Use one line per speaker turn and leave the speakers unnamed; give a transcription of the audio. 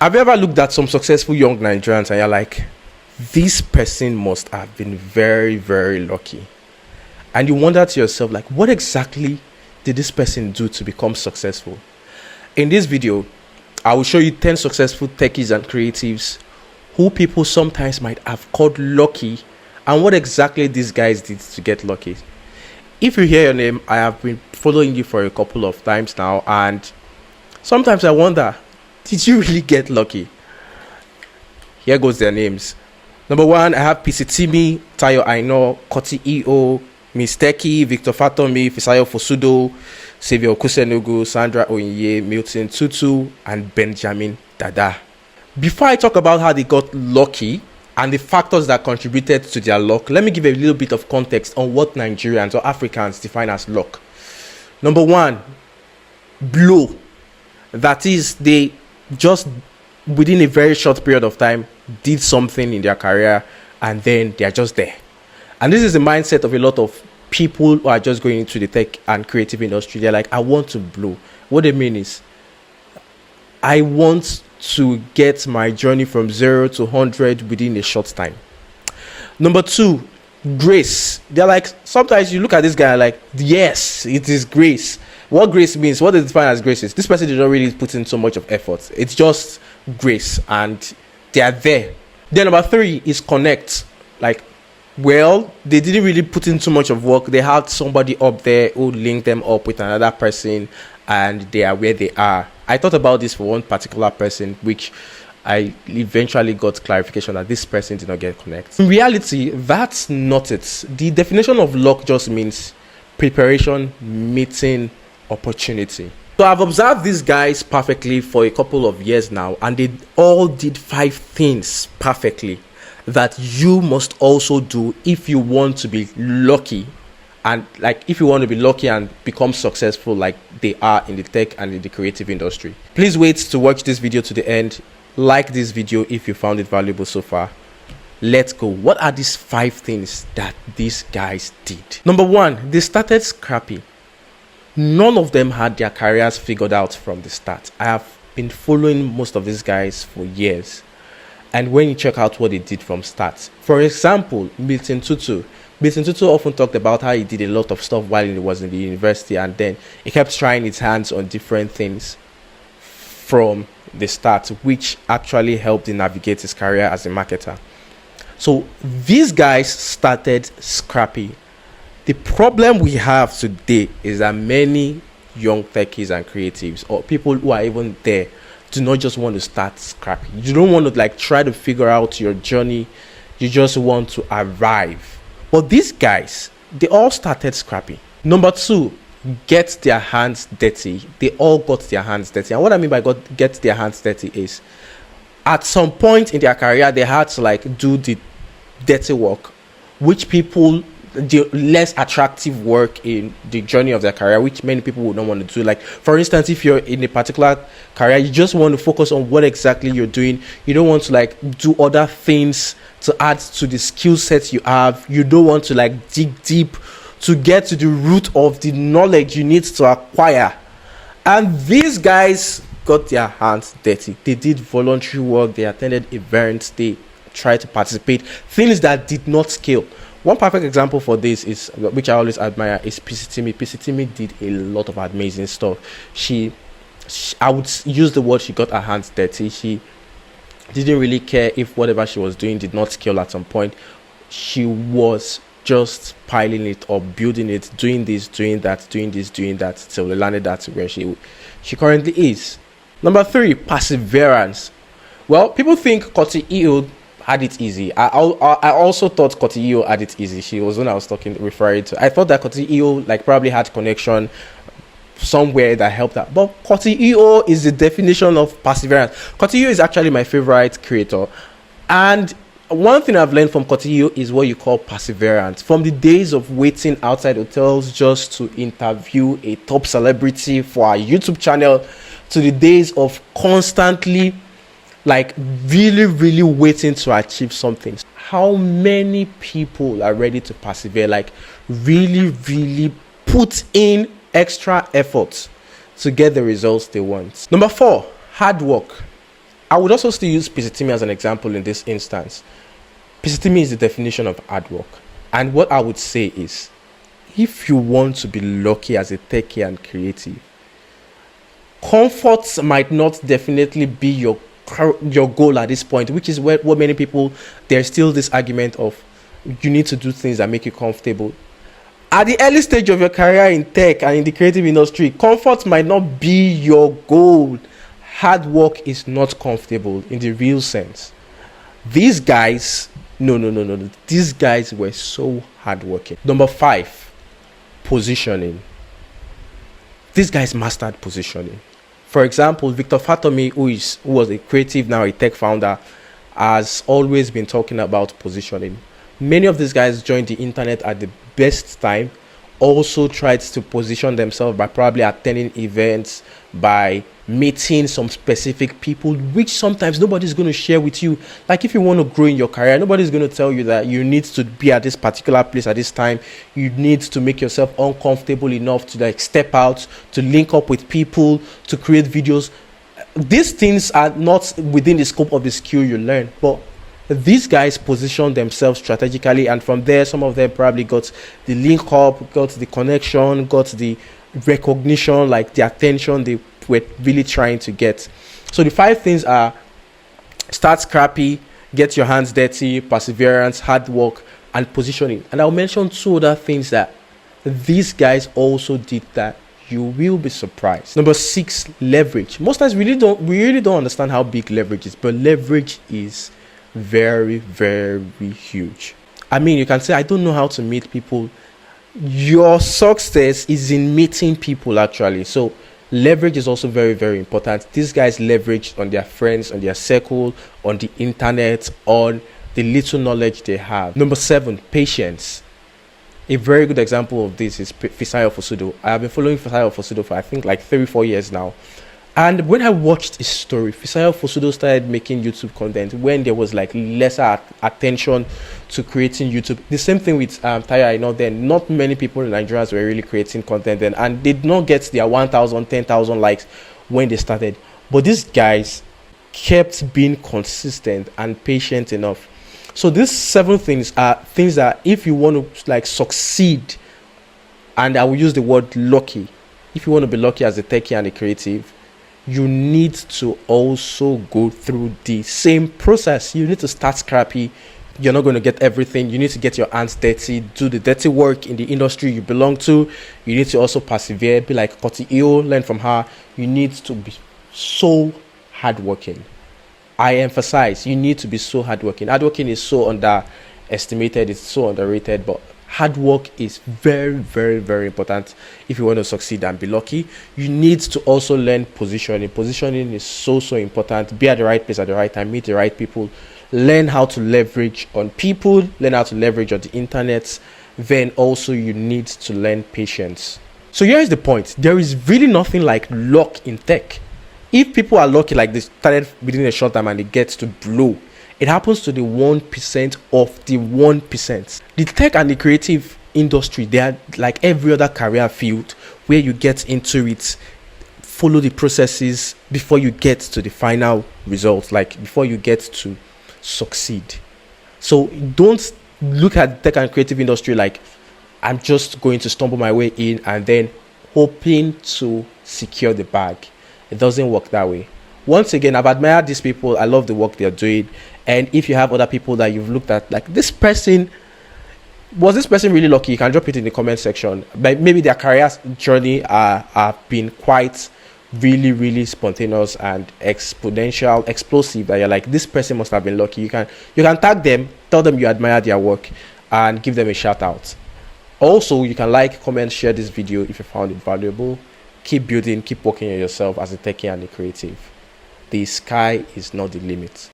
Have you ever looked at some successful young Nigerians and you're like, this person must have been very, very lucky? And you wonder to yourself, like, what exactly did this person do to become successful? In this video, I will show you 10 successful techies and creatives who people sometimes might have called lucky, and what exactly these guys did to get lucky. If you hear your name, I have been following you for a couple of times now, and sometimes I wonder, did you really get lucky? Here goes their names. Number 1, I have Itimi, Aina, Korty Eo, Miss Techy, Fatanmi, Fisayo Fosudo, Saviour Okusenugu, Sandra Onyinye, Milton Tutu, and Benjamin Dada. Before I talk about how they got lucky and the factors that contributed to their luck, let me give a little bit of context on what Nigerians or Africans define as luck. Number 1, blow. That is, they just within a very short period of time did something in their career and then they are just there. And this is the mindset of a lot of people who are just going into the tech and creative industry. They're like, I want to blow. What they mean is, I want to get my journey from 0 to 100 within a short time. Number 2, grace. They're like, sometimes you look at this guy like, yes, it is grace. What grace means, what they define as grace is, this person did not really put in so much of effort. It's just grace and they are there. Then number 3 is connect. Like, well, they didn't really put in too much of work. They had somebody up there who linked them up with another person and they are where they are. I thought about this for one particular person, which I eventually got clarification that this person did not get connect. In reality, that's not it. The definition of luck just means preparation, meeting, opportunity. So I've observed these guys perfectly for a couple of years now, and they all did 5 things perfectly that you must also do if you want to be lucky, and like if you want to be lucky and become successful like they are in the tech and in the creative industry. Please wait to watch this video to the end. Like this video if you found it valuable so far. Let's go. What are these 5 things that these guys did? Number 1, they started Scrappy. None of them had their careers figured out from the start. I have been following most of these guys for years. And when you check out what they did from start, for example, Milton Tutu often talked about how he did a lot of stuff while he was in the university, and then he kept trying his hands on different things from the start, which actually helped him navigate his career as a marketer. So these guys started Scrappy. The problem we have today is that many young techies and creatives, or people who are even there, do not just want to start Scrappy. You don't want to like try to figure out your journey. You just want to arrive. But these guys, they all started Scrappy. Number 2, get their hands dirty. They all got their hands dirty. And what I mean by get their hands dirty is, at some point in their career, they had to like do the dirty work, which people, the less attractive work in the journey of their career, which many people would not want to do. Like, for instance, if you're in a particular career, you just want to focus on what exactly you're doing. You don't want to like do other things to add to the skill set you have. You don't want to like dig deep to get to the root of the knowledge you need to acquire. And these guys got their hands dirty. They did voluntary work. They attended events. They tried to participate. Things that did not scale. One perfect example for this is, which I always admire, is Itimi. Itimi did a lot of amazing stuff. I would use the word, she got her hands dirty. She didn't really care if whatever she was doing did not scale at some point. She was just piling it up, building it, doing this, doing that, doing this, doing that, till we landed that to where she currently is. Number 3, perseverance. Well, people think Korty Eo had it easy. I also thought Korty Eo had it easy. She was when I was referring to. I thought that Korty Eo like probably had connection somewhere that helped her. But Korty Eo is the definition of perseverance. Korty Eo is actually my favorite creator. And one thing I've learned from Korty Eo is what you call perseverance. From the days of waiting outside hotels just to interview a top celebrity for our YouTube channel, to the days of constantly like really waiting to achieve something. How many people are ready to persevere, like really put in extra effort to get the results they want? Number 4, hard work. I would also still use Itimi as an example in this instance. Itimi is the definition of hard work. And what I would say is, if you want to be lucky as a techie and creative, comfort might not definitely be your goal at this point, which is what many people, there's still this argument of you need to do things that make you comfortable. At the early stage of your career in tech and in the creative industry, comfort might not be your goal. Hard work is not comfortable in the real sense. These guys, no. These guys were so hardworking. Number 5, positioning. These guys mastered positioning. For example, Fatanmi, who was a creative, now a tech founder, has always been talking about positioning. Many of these guys joined the internet at the best time, also tried to position themselves by probably attending events, by meeting some specific people, which sometimes nobody's going to share with you. Like if you want to grow in your career, nobody's going to tell you that you need to be at this particular place at this time. You need to make yourself uncomfortable enough to like step out, to link up with people, to create videos. These things are not within the scope of the skill you learn, but these guys position themselves strategically, and from there some of them probably got the link up, got the connection, got the recognition, like the attention they were really trying to get. So the 5 things are: start scrappy, get your hands dirty, perseverance, hard work, and positioning. And I'll mention 2 other things that these guys also did that you will be surprised. Number 6, leverage. Most times we really don't understand how big leverage is, but leverage is very, very huge. I mean, you can say, I don't know how to meet people. Your success is in meeting people, actually. So leverage is also very, very important. These guys leverage on their friends, on their circle, on the internet, on the little knowledge they have. Number 7, patience. A very good example of this is Fisayo Fosudo. I have been following Fisayo Fosudo for I think like 3-4 years now. And when I watched his story, Fisayo Fosudo started making YouTube content when there was like lesser attention to creating YouTube. The same thing with Aina. Then not many people in Nigerians were really creating content then, and did not get their 1,000, 10,000 likes when they started. But these guys kept being consistent and patient enough. So these 7 things are things that if you want to like succeed, and I will use the word lucky, if you want to be lucky as a techie and a creative, you need to also go through the same process. You need to start scrappy. You're not going to get everything. You need to get your hands dirty, do the dirty work in the industry you belong to. You need to also persevere, be like Korty Eo, learn from her. You need to be so hardworking. I emphasize, you need to be so hardworking. Hardworking is so underestimated, it's so underrated, but hard work is very, very, very important if you want to succeed and be lucky. You need to also learn positioning. Positioning is so important. Be at the right place at the right time, meet the right people, learn how to leverage on people, learn how to leverage on the internet. Then also you need to learn patience. So here's the point. There is really nothing like luck in tech. If people are lucky, like they started within a short time and they get to blow, it happens to the 1% of the 1%. The tech and the creative industry, they are like every other career field where you get into it, follow the processes before you get to the final result, like before you get to succeed. So don't look at the tech and creative industry like I'm just going to stumble my way in and then hoping to secure the bag. It doesn't work that way. Once again, I've admired these people. I love the work they're doing. And if you have other people that you've looked at, like this person, was this person really lucky? You can drop it in the comment section. But maybe their career journey have been quite really spontaneous and exponential, explosive, that you're like, this person must have been lucky. You can tag them, tell them you admire their work, and give them a shout out. Also, you can like, comment, share this video if you found it valuable. Keep building, keep working on yourself as a techie and a creative. The sky is not the limit.